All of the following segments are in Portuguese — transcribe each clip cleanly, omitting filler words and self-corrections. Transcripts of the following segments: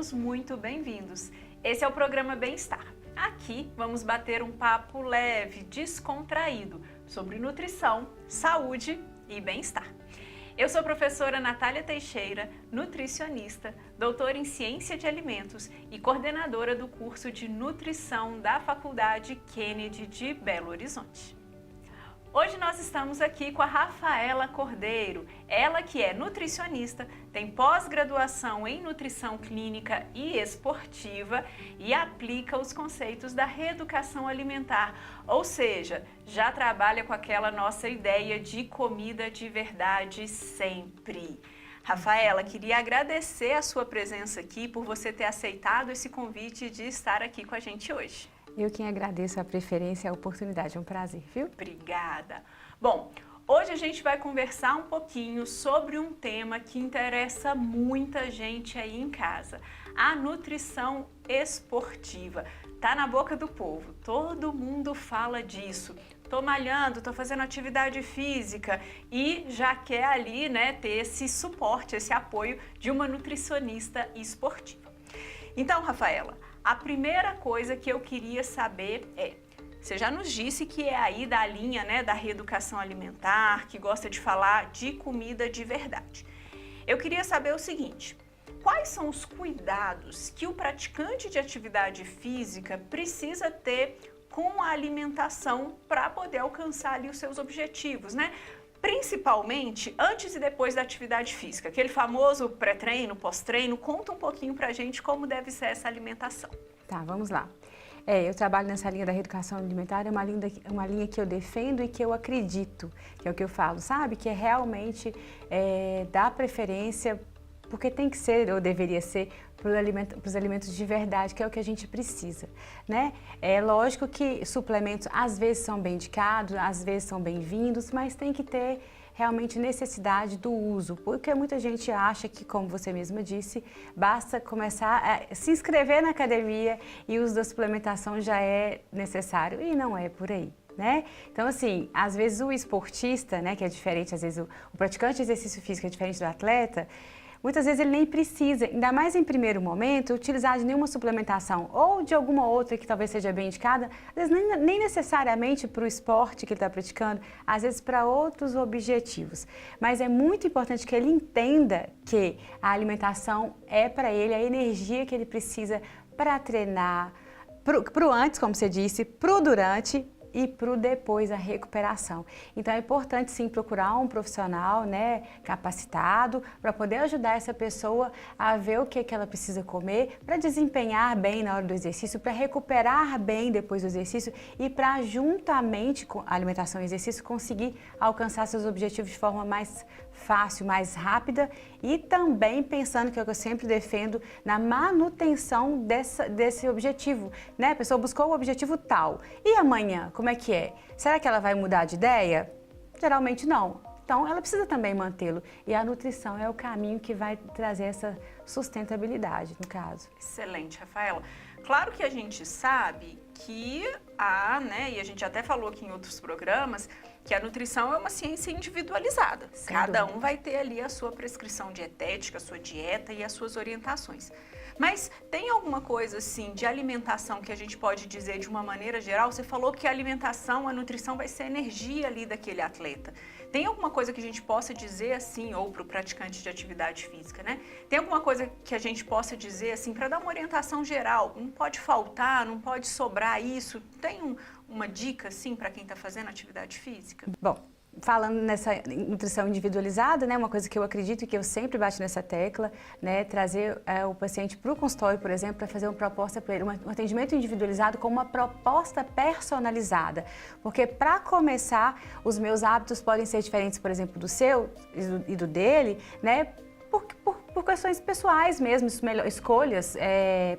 todos muito bem-vindos. Esse é o programa Bem-Estar. Aqui vamos bater um papo leve, descontraído, sobre nutrição, saúde e bem-estar. Eu sou a professora Natália Teixeira, nutricionista, doutora em Ciência de Alimentos e coordenadora do curso de Nutrição da Faculdade Kennedy de Belo Horizonte. Hoje nós estamos aqui com a Rafaela Cordeiro, ela que é nutricionista, tem pós-graduação em nutrição clínica e esportiva e aplica os conceitos da reeducação alimentar, ou seja, já trabalha com aquela nossa ideia de comida de verdade sempre. Rafaela, queria agradecer a sua presença aqui por você ter aceitado esse convite de estar aqui com a gente hoje. Eu quem agradeço a preferência e a oportunidade, é um prazer, viu? Obrigada. Bom, hoje a gente vai conversar um pouquinho sobre um tema que interessa muita gente aí em casa, a nutrição esportiva. Tá na boca do povo, todo mundo fala disso. Tô malhando, tô fazendo atividade física e já quer ali, né, ter esse suporte, esse apoio de uma nutricionista esportiva. Então, Rafaela, a primeira coisa que eu queria saber é, você já nos disse que é aí da linha, né, da reeducação alimentar, que gosta de falar de comida de verdade. Eu queria saber o seguinte, quais são os cuidados que o praticante de atividade física precisa ter com a alimentação para poder alcançar ali os seus objetivos, né? Principalmente antes e depois da atividade física, aquele famoso pré-treino, pós-treino, conta um pouquinho pra gente como deve ser essa alimentação. Tá, vamos lá. Eu trabalho nessa linha da reeducação alimentar, é uma linha que eu defendo e que eu acredito, que é o que eu falo, sabe? Que é realmente dar preferência, porque tem que ser, ou deveria ser, para os alimentos de verdade, que é o que a gente precisa, né? É lógico que suplementos às vezes são bem indicados, às vezes são bem-vindos, mas tem que ter realmente necessidade do uso, porque muita gente acha que, como você mesma disse, basta começar a se inscrever na academia e o uso da suplementação já é necessário, e não é por aí. Né? Então, assim, às vezes o esportista, né, que é diferente, às vezes o praticante de exercício físico é diferente do atleta, muitas vezes ele nem precisa, ainda mais em primeiro momento, utilizar de nenhuma suplementação ou de alguma outra que talvez seja bem indicada, às vezes nem necessariamente para o esporte que ele está praticando, às vezes para outros objetivos. Mas é muito importante que ele entenda que a alimentação é para ele a energia que ele precisa para treinar, para o antes, como você disse, para o durante e para o depois, a recuperação. Então é importante sim procurar um profissional, né, capacitado para poder ajudar essa pessoa a ver o que ela precisa comer para desempenhar bem na hora do exercício, para recuperar bem depois do exercício e para juntamente com a alimentação e exercício conseguir alcançar seus objetivos de forma mais fácil, mais rápida e também pensando, que é o que eu sempre defendo, na manutenção desse objetivo, né? A pessoa buscou o objetivo tal e amanhã, como é que é? Será que ela vai mudar de ideia? Geralmente não. Então, ela precisa também mantê-lo. E a nutrição é o caminho que vai trazer essa sustentabilidade, no caso. Excelente, Rafaela. Claro que a gente sabe que né, e a gente até falou aqui em outros programas, que a nutrição é uma ciência individualizada. Cada um vai ter ali a sua prescrição dietética, a sua dieta e as suas orientações. Mas tem alguma coisa assim de alimentação que a gente pode dizer de uma maneira geral? Você falou que a alimentação, a nutrição vai ser a energia ali daquele atleta. Tem alguma coisa que a gente possa dizer assim, ou para o praticante de atividade física, né? Tem alguma coisa que a gente possa dizer assim, para dar uma orientação geral? Não pode faltar, não pode sobrar isso? Tem uma dica assim para quem está fazendo atividade física? Bom, falando nessa nutrição individualizada, né, uma coisa que eu acredito e que eu sempre bato nessa tecla, né, trazer o paciente para o consultório, por exemplo, para fazer uma proposta para ele, um atendimento individualizado com uma proposta personalizada. Porque para começar, os meus hábitos podem ser diferentes, por exemplo, do seu e do dele, né, por questões pessoais mesmo, escolhas,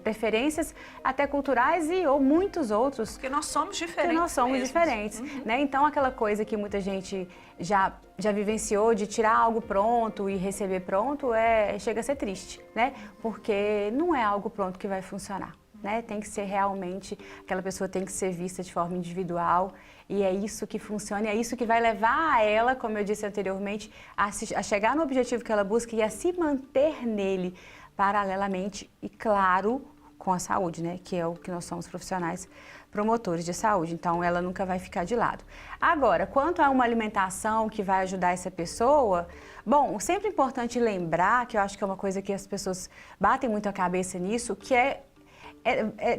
preferências até culturais ou muitos outros. Porque nós somos diferentes. Porque nós somos mesmos. diferentes, né? Então aquela coisa que muita gente já vivenciou de tirar algo pronto e receber pronto, chega a ser triste, né? Porque não é algo pronto que vai funcionar. Né? Tem que ser realmente, aquela pessoa tem que ser vista de forma individual e é isso que funciona, é isso que vai levar a ela, como eu disse anteriormente, a chegar no objetivo que ela busca e a se manter nele paralelamente e, claro, com a saúde, né? Que é o que nós somos profissionais promotores de saúde, então ela nunca vai ficar de lado. Agora, quanto a uma alimentação que vai ajudar essa pessoa, bom, sempre é importante lembrar, que eu acho que é uma coisa que as pessoas batem muito a cabeça nisso, que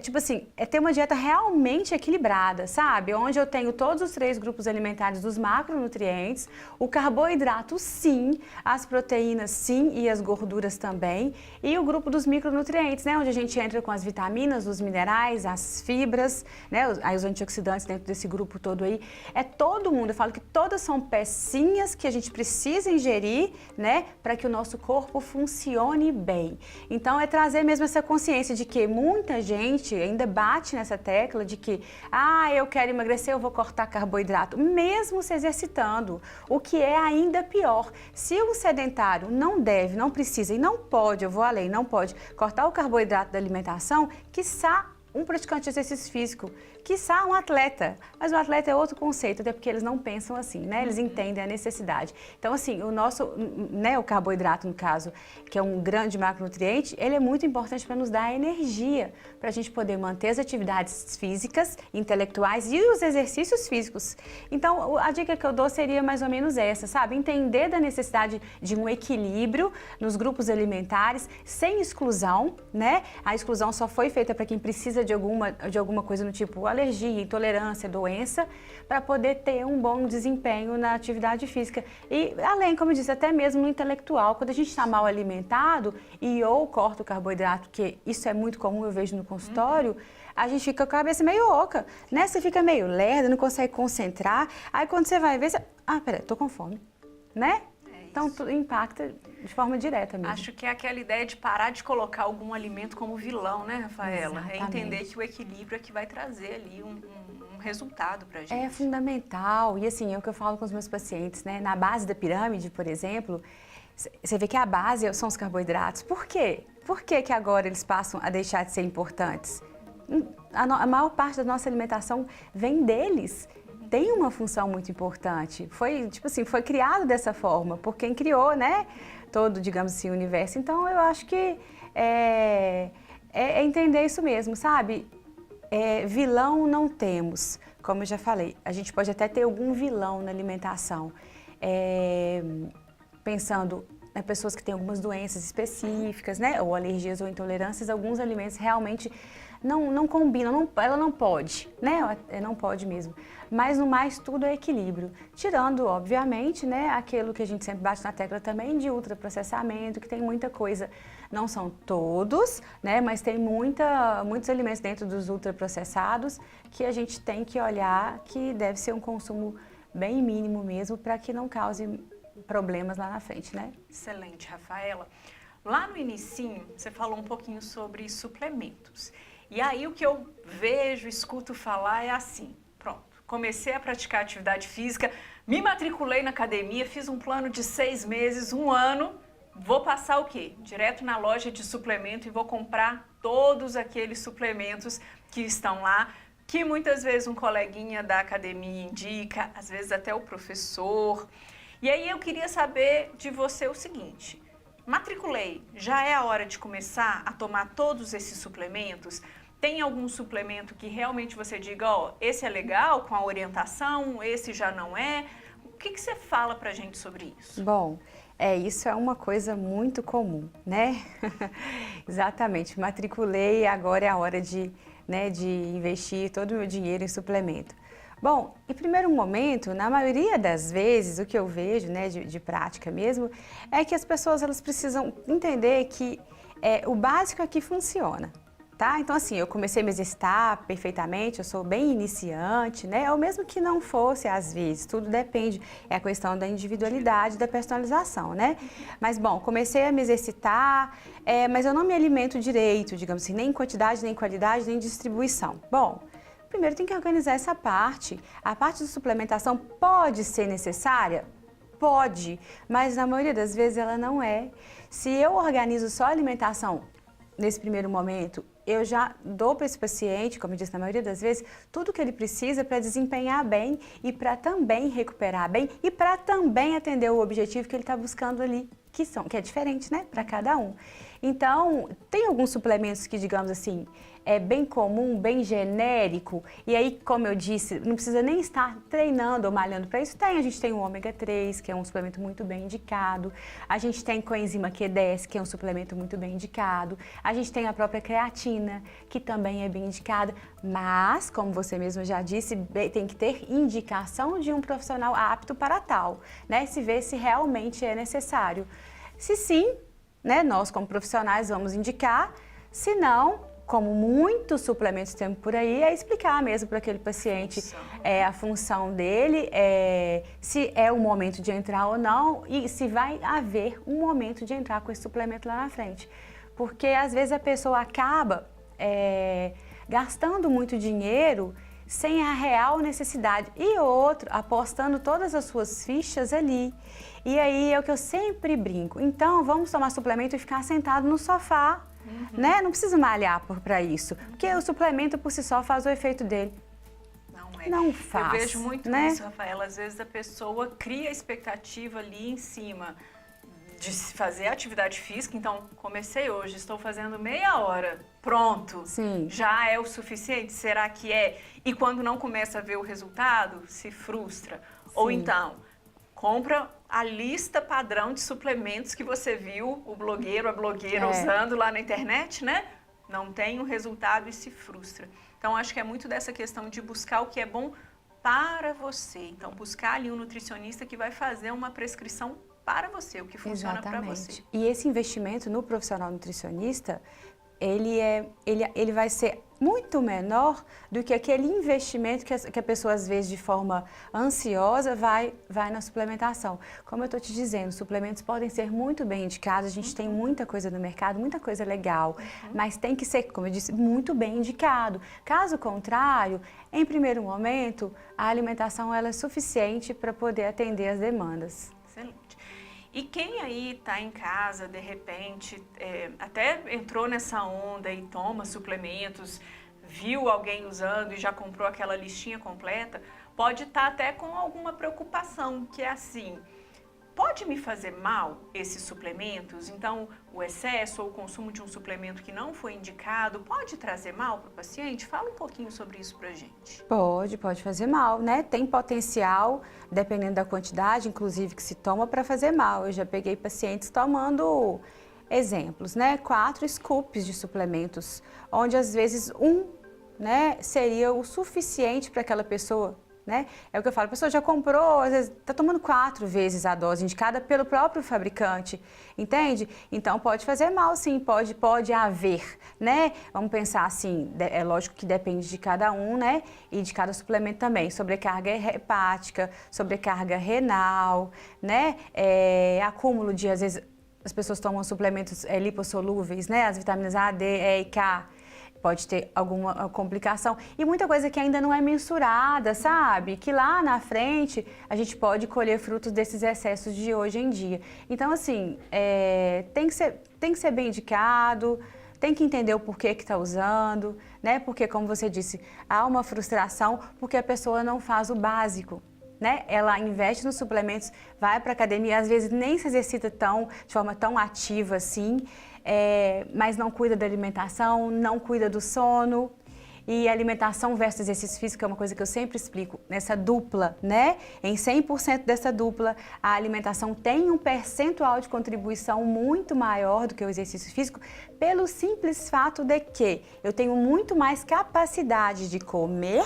tipo assim, é ter uma dieta realmente equilibrada, sabe? Onde eu tenho todos os 3 grupos alimentares dos macronutrientes, o carboidrato sim, as proteínas sim e as gorduras também, e o grupo dos micronutrientes, né? Onde a gente entra com as vitaminas, os minerais, as fibras, né? Os antioxidantes dentro desse grupo todo aí. É todo mundo, eu falo que todas são pecinhas que a gente precisa ingerir, né? Para que o nosso corpo funcione bem. Então é trazer mesmo essa consciência de que muita gente ainda bate nessa tecla de que, eu quero emagrecer, eu vou cortar carboidrato, mesmo se exercitando, o que é ainda pior. Se um sedentário não deve, não precisa e não pode, eu vou além, não pode cortar o carboidrato da alimentação, quiçá um praticante de exercício físico, quiçá um atleta, mas o atleta é outro conceito, até porque eles não pensam assim, né? Eles entendem a necessidade. Então, assim, o nosso, né, o carboidrato, no caso, que é um grande macronutriente, ele é muito importante para nos dar energia, para a gente poder manter as atividades físicas, intelectuais e os exercícios físicos. Então, a dica que eu dou seria mais ou menos essa, sabe? Entender da necessidade de um equilíbrio nos grupos alimentares, sem exclusão, né? A exclusão só foi feita para quem precisa de alguma coisa no tipo alergia, intolerância, doença, para poder ter um bom desempenho na atividade física. E além, como eu disse, até mesmo no intelectual, quando a gente está mal alimentado ou corta o carboidrato, que isso é muito comum, eu vejo no consultório, a gente fica com a cabeça meio oca, né? Você fica meio lerda, não consegue concentrar, aí quando você vai ver, você... peraí, tô com fome, né? Então, tudo impacta de forma direta mesmo. Acho que é aquela ideia de parar de colocar algum alimento como vilão, né, Rafaela? Exatamente. É entender que o equilíbrio é que vai trazer ali um resultado pra gente. É fundamental. E assim, é o que eu falo com os meus pacientes, né? Na base da pirâmide, por exemplo, você vê que a base são os carboidratos. Por quê? Por que agora eles passam a deixar de ser importantes? A maior parte da nossa alimentação vem deles. Tem uma função muito importante. Foi, tipo assim, foi criado dessa forma, por quem criou, né? Todo, digamos assim, o universo. Então, eu acho que é entender isso mesmo, sabe? Vilão não temos, como eu já falei. A gente pode até ter algum vilão na alimentação. Pensando em pessoas que têm algumas doenças específicas, né? Ou alergias ou intolerâncias, alguns alimentos realmente não combinam, ela não pode, né? Não pode mesmo. Mas no mais tudo é equilíbrio. Tirando, obviamente, né, aquilo que a gente sempre bate na tecla também de ultraprocessamento, que tem muita coisa. Não são todos, né? Mas tem muitos alimentos dentro dos ultraprocessados que a gente tem que olhar que deve ser um consumo bem mínimo mesmo para que não cause problemas lá na frente, né? Excelente, Rafaela. Lá no inicinho, você falou um pouquinho sobre suplementos. E aí o que eu vejo, escuto falar é assim, pronto, comecei a praticar atividade física, me matriculei na academia, fiz um plano de 6 meses, 1 ano, vou passar o quê? Direto na loja de suplemento e vou comprar todos aqueles suplementos que estão lá, que muitas vezes um coleguinha da academia indica, às vezes até o professor. E aí eu queria saber de você o seguinte, matriculei, já é a hora de começar a tomar todos esses suplementos? Tem algum suplemento que realmente você diga, esse é legal com a orientação, esse já não é? O que você fala pra gente sobre isso? Bom, isso é uma coisa muito comum, né? Exatamente, matriculei, agora é a hora de investir todo o meu dinheiro em suplemento. Bom, em primeiro momento, na maioria das vezes, o que eu vejo, né, de prática mesmo, é que as pessoas elas precisam entender que o básico aqui funciona. Tá? Então, assim, eu comecei a me exercitar perfeitamente, eu sou bem iniciante, né? Ou mesmo que não fosse, às vezes, tudo depende, é a questão da individualidade, da personalização, né? Mas, bom, comecei a me exercitar, mas eu não me alimento direito, digamos assim, nem em quantidade, nem em qualidade, nem em distribuição. Bom, primeiro tem que organizar essa parte. A parte de suplementação pode ser necessária? Pode, mas na maioria das vezes ela não é. Se eu organizo só a alimentação nesse primeiro momento, eu já dou para esse paciente, como eu disse, na maioria das vezes, tudo que ele precisa para desempenhar bem e para também recuperar bem e para também atender o objetivo que ele está buscando ali, que é diferente, né, para cada um. Então, tem alguns suplementos que, digamos assim, é bem comum, bem genérico, e aí, como eu disse, não precisa nem estar treinando ou malhando para isso. A gente tem o ômega 3, que é um suplemento muito bem indicado, a gente tem coenzima Q10, que é um suplemento muito bem indicado, a gente tem a própria creatina, que também é bem indicada, mas, como você mesmo já disse, tem que ter indicação de um profissional apto para tal, né, se vê se realmente é necessário. Se sim, né, nós como profissionais vamos indicar, se não, como muitos suplementos temos por aí, é explicar mesmo para aquele paciente a função dele, se é o momento de entrar ou não e se vai haver um momento de entrar com esse suplemento lá na frente. Porque às vezes a pessoa acaba gastando muito dinheiro sem a real necessidade e outro, apostando todas as suas fichas ali. E aí é o que eu sempre brinco. Então, vamos tomar suplemento e ficar sentado no sofá, né? Não precisa malhar para isso, porque o suplemento por si só faz o efeito dele. Não faz. Eu vejo muito né? isso, Rafaela. Às vezes a pessoa cria expectativa ali em cima de fazer atividade física. Então, comecei hoje, estou fazendo meia hora. Pronto. Sim. Já é o suficiente? Será que é? E quando não começa a ver o resultado, se frustra. Sim. Ou então, compra a lista padrão de suplementos que você viu o blogueiro, a blogueira usando lá na internet, né? Não tem o resultado e se frustra. Então, acho que é muito dessa questão de buscar o que é bom para você. Então, buscar ali um nutricionista que vai fazer uma prescrição para você, o que funciona para você. E esse investimento no profissional nutricionista, ele vai ser muito menor do que aquele investimento que a pessoa, às vezes, de forma ansiosa, vai na suplementação. Como eu estou te dizendo, suplementos podem ser muito bem indicados, a gente tem muita coisa no mercado, muita coisa legal, mas tem que ser, como eu disse, muito bem indicado. Caso contrário, em primeiro momento, a alimentação ela é suficiente para poder atender as demandas. Excelente. E quem aí está em casa, de repente, até entrou nessa onda e toma suplementos, viu alguém usando e já comprou aquela listinha completa, pode estar até com alguma preocupação, que é assim, pode me fazer mal esses suplementos? Então, o excesso ou o consumo de um suplemento que não foi indicado pode trazer mal para o paciente? Fala um pouquinho sobre isso para a gente. Pode fazer mal, né? Tem potencial, dependendo da quantidade, inclusive, que se toma para fazer mal. Eu já peguei pacientes tomando exemplos, né? 4 scoops de suplementos, onde às vezes né, seria o suficiente para aquela pessoa. Né? É o que eu falo, a pessoa já comprou, às vezes está tomando 4 vezes a dose indicada pelo próprio fabricante, entende? Então pode fazer mal sim, pode haver, né? Vamos pensar assim, é lógico que depende de cada um, né? E de cada suplemento também, sobrecarga hepática, sobrecarga renal, né? Acúmulo de, às vezes, as pessoas tomam suplementos lipossolúveis, né? As vitaminas A, D, E e K. Pode ter alguma complicação e muita coisa que ainda não é mensurada, sabe? Que lá na frente a gente pode colher frutos desses excessos de hoje em dia. Então, assim, tem que ser bem indicado, tem que entender o porquê que está usando, né? Porque, como você disse, há uma frustração porque a pessoa não faz o básico. Né? Ela investe nos suplementos, vai para a academia, às vezes nem se exercita de forma tão ativa assim, mas não cuida da alimentação, não cuida do sono. E alimentação versus exercício físico é uma coisa que eu sempre explico, nessa dupla, né? Em 100% dessa dupla, a alimentação tem um percentual de contribuição muito maior do que o exercício físico, pelo simples fato de que eu tenho muito mais capacidade de comer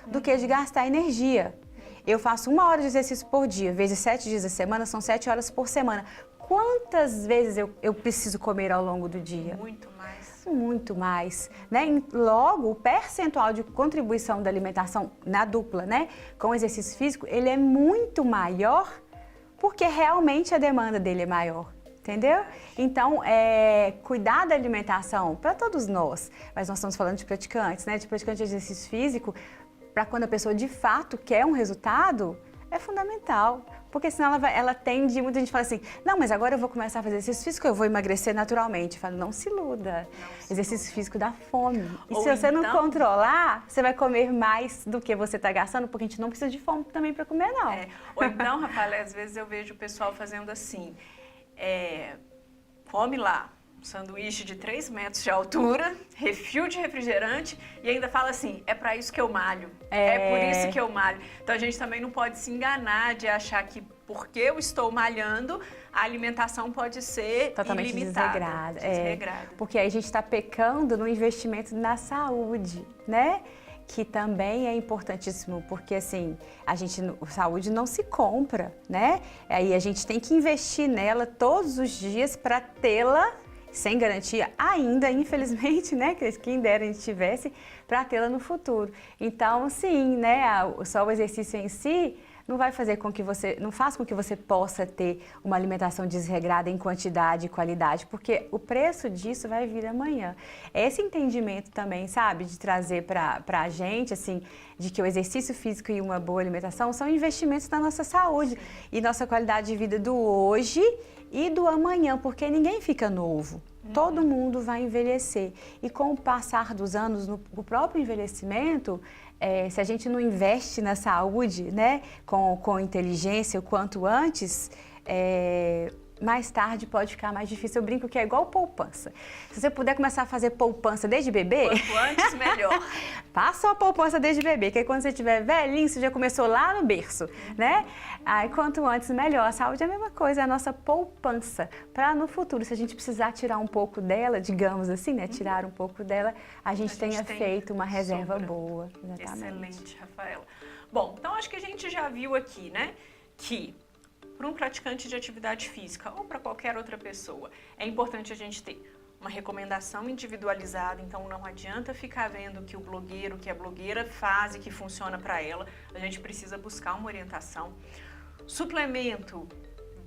do que de gastar energia. Eu faço 1 hora de exercício por dia, vezes 7 dias da semana, são 7 horas por semana. Quantas vezes eu preciso comer ao longo do dia? Muito mais. Muito mais, né? Logo, o percentual de contribuição da alimentação na dupla, né, com o exercício físico, ele é muito maior porque realmente a demanda dele é maior. Entendeu? Então, cuidar da alimentação para todos nós, mas nós estamos falando de praticantes, né? De praticante de exercício físico, para quando a pessoa de fato quer um resultado, é fundamental. Porque senão ela tende, muita gente fala assim, não, mas agora eu vou começar a fazer exercício físico, eu vou emagrecer naturalmente. Fala, não se iluda, exercício físico dá fome. E se você não controlar, você vai comer mais do que você está gastando, porque a gente não precisa de fome também para comer, não. Ou então, Rafael, às vezes eu vejo o pessoal fazendo assim, come lá um sanduíche de 3 metros de altura, refil de refrigerante e ainda fala assim, é para isso que eu malho, é por isso que eu malho. Então a gente também não pode se enganar de achar que porque eu estou malhando, a alimentação pode ser totalmente ilimitada, desregrada. Porque aí a gente está pecando no investimento na saúde, né? Que também é importantíssimo, porque assim, a saúde não se compra, né? Aí a gente tem que investir nela todos os dias para tê-la sem garantia ainda, infelizmente, né? Quem dera a gente tivesse, para tê-la no futuro. Então, sim, né? Só o exercício em si não vai fazer com que não faz com que você possa ter uma alimentação desregrada em quantidade e qualidade, porque o preço disso vai vir amanhã. Esse entendimento também, sabe, de trazer para a gente, assim, de que o exercício físico e uma boa alimentação são investimentos na nossa saúde e nossa qualidade de vida do hoje e do amanhã, porque ninguém fica novo. Todo mundo vai envelhecer. E com o passar dos anos, o próprio envelhecimento, se a gente não investe na saúde, né, com inteligência o quanto antes, mais tarde pode ficar mais difícil. Eu brinco que é igual poupança. Se você puder começar a fazer poupança desde bebê... Quanto antes, melhor. Faça a poupança desde bebê, que aí quando você estiver velhinho, você já começou lá no berço, né? Aí quanto antes, melhor. A saúde é a mesma coisa, é a nossa poupança. Para no futuro, se a gente precisar tirar um pouco dela, digamos assim, né? Tirar um pouco dela, a gente tenha feito uma reserva boa. Exatamente. Excelente, Rafaela. Bom, então acho que a gente já viu aqui, né? Que para um praticante de atividade física ou para qualquer outra pessoa, é importante a gente ter uma recomendação individualizada, então não adianta ficar vendo o que o blogueiro, que a blogueira faz e que funciona para ela, a gente precisa buscar uma orientação. Suplemento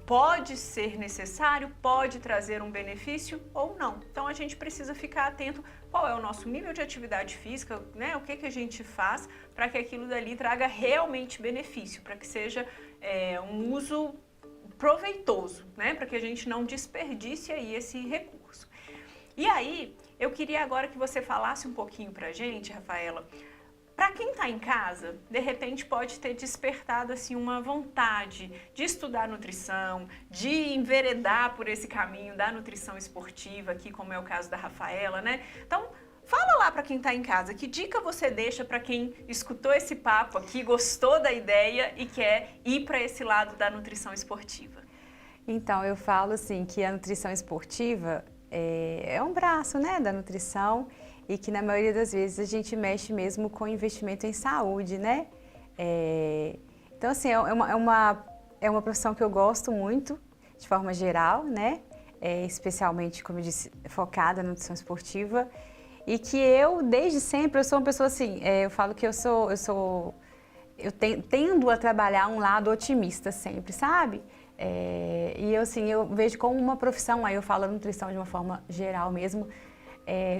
pode ser necessário, pode trazer um benefício ou não, então a gente precisa ficar atento qual é o nosso nível de atividade física, né? O que a gente faz para que aquilo dali traga realmente benefício, para que seja um uso proveitoso, né? Para que a gente não desperdice aí esse recurso. E aí, eu queria agora que você falasse um pouquinho pra gente, Rafaela, para quem está em casa, de repente pode ter despertado assim uma vontade de estudar nutrição, de enveredar por esse caminho da nutrição esportiva, aqui como é o caso da Rafaela, né? Então, fala lá para quem está em casa, que dica você deixa para quem escutou esse papo aqui, gostou da ideia e quer ir para esse lado da nutrição esportiva? Então, eu falo assim que a nutrição esportiva é um braço, né, da nutrição e que na maioria das vezes a gente mexe mesmo com investimento em saúde, né? Então, assim, é uma profissão que eu gosto muito, de forma geral, né? Especialmente, como eu disse, focada na nutrição esportiva. E que eu, desde sempre, eu sou uma pessoa assim, eu falo que eu tendo a trabalhar um lado otimista sempre, sabe? E eu vejo como uma profissão, aí eu falo a nutrição de uma forma geral mesmo,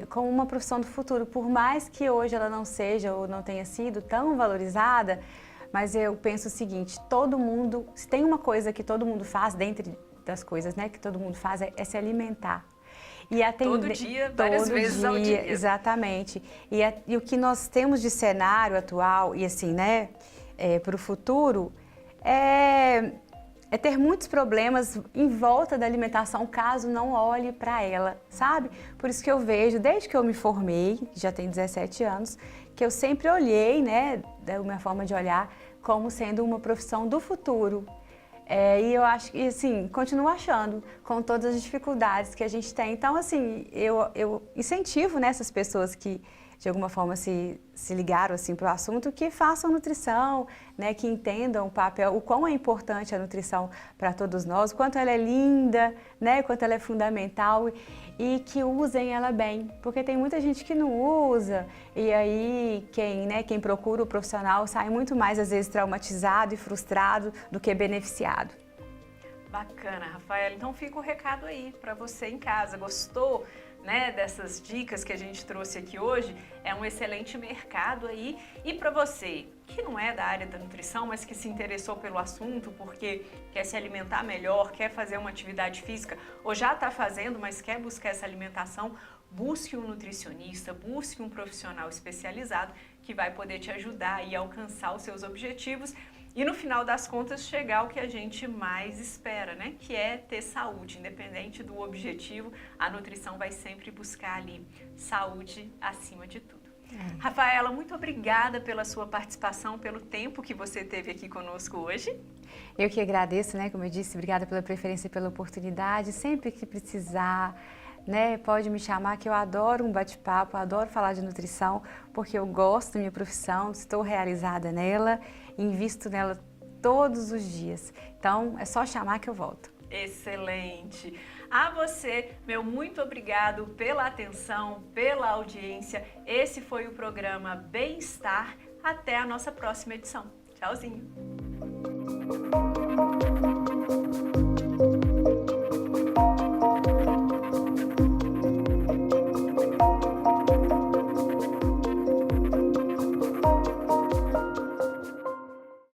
como uma profissão do futuro. Por mais que hoje ela não seja ou não tenha sido tão valorizada, mas eu penso o seguinte, se tem uma coisa que todo mundo faz, dentre das coisas, né, que todo mundo faz, é se alimentar. Todo dia, várias vezes ao dia. Exatamente. E o que nós temos de cenário atual, e assim, né, para o futuro, é ter muitos problemas em volta da alimentação, caso não olhe para ela, sabe? Por isso que eu vejo, desde que eu me formei, já tenho 17 anos, que eu sempre olhei, né, da minha forma de olhar, como sendo uma profissão do futuro. E eu acho que, assim, continuo achando, com todas as dificuldades que a gente tem. Então, assim, eu incentivo, né, essas pessoas que, de alguma forma, se ligaram, assim, para o assunto, que façam nutrição, né, que entendam o papel, o quão é importante a nutrição para todos nós, o quanto ela é linda, né, o quanto ela é fundamental e que usem ela bem, porque tem muita gente que não usa e aí quem procura o profissional sai muito mais, às vezes, traumatizado e frustrado do que beneficiado. Bacana, Rafaela. Então fica o recado aí para você em casa. Gostou, né, dessas dicas que a gente trouxe aqui hoje? É um excelente mercado aí. E para você que não é da área da nutrição, mas que se interessou pelo assunto porque quer se alimentar melhor, quer fazer uma atividade física ou já está fazendo, mas quer buscar essa alimentação busque um nutricionista, busque um profissional especializado que vai poder te ajudar a alcançar os seus objetivos e no final das contas chegar ao que a gente mais espera, né? Que é ter saúde, independente do objetivo, a nutrição vai sempre buscar ali saúde acima de tudo. Rafaela, muito obrigada pela sua participação, pelo tempo que você teve aqui conosco hoje. Eu que agradeço, né? Como eu disse, obrigada pela preferência e pela oportunidade. Sempre que precisar, né, pode me chamar, que eu adoro um bate-papo, adoro falar de nutrição, porque eu gosto da minha profissão, estou realizada nela, invisto nela todos os dias. Então, é só chamar que eu volto. Excelente! A você, meu muito obrigado pela atenção, pela audiência. Esse foi o programa Bem-Estar. Até a nossa próxima edição. Tchauzinho!